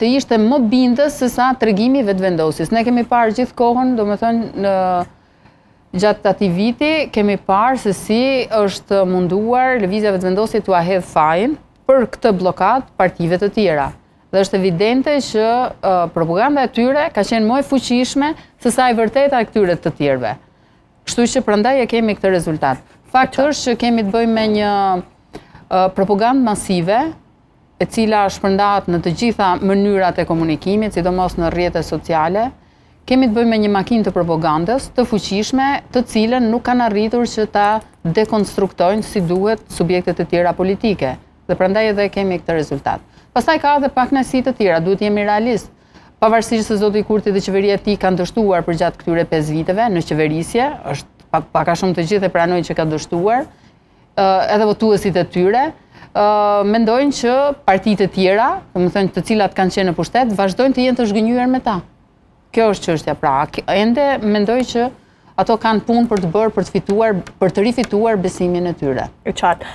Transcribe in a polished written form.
të ishte më bindës se sa tregimi vetëvendosjes. Ne kemi parë gjithë kohën, domethënë gjatë atij viti kemi parë se si është munduar lëvizja vetëvendosje t'ua hedhë fajin për këtë blokadë partive të tjera. Dhe është evidente që propaganda e tyre ka qenë më e fuqishme se sa e vërteta e këtyre të tjerëve. Kështu që prandaj e kemi këtë rezultat. Fakti është që kemi të bëjmë me një propagandë masive, e cila shpërndahet në të gjitha mënyrat e komunikimit, sidomos në rrjetet sociale. Kemi të bëjmë me një makinë të propagandës të fuqishme, të cilën nuk kanë arritur që ta dekonstruktojnë si duhet subjektet e tjera politike. Dhe prandaj edhe kemi këtë rezultat. Pastaj ka edhe pak kënaqësi të tjera, duhet jemi realist. Pavarësisht se zoti Kurti dhe qeveria e tij kanë dështuar për gjatë këtyre 5 viteve në qeverisje, është pak a shumë të gjithë e pranojnë që ka dështuar, edhe votuesit e tyre, mendojnë që partitë e tjera, domethënë të cilat kanë qenë në pushtet, vazhdojnë të jenë të zhgënjur me ta. Kjo është çështja. Pra, ende mendoj që ato kanë punë për të bërë, për të rifituar besimin e tyre. E qartë.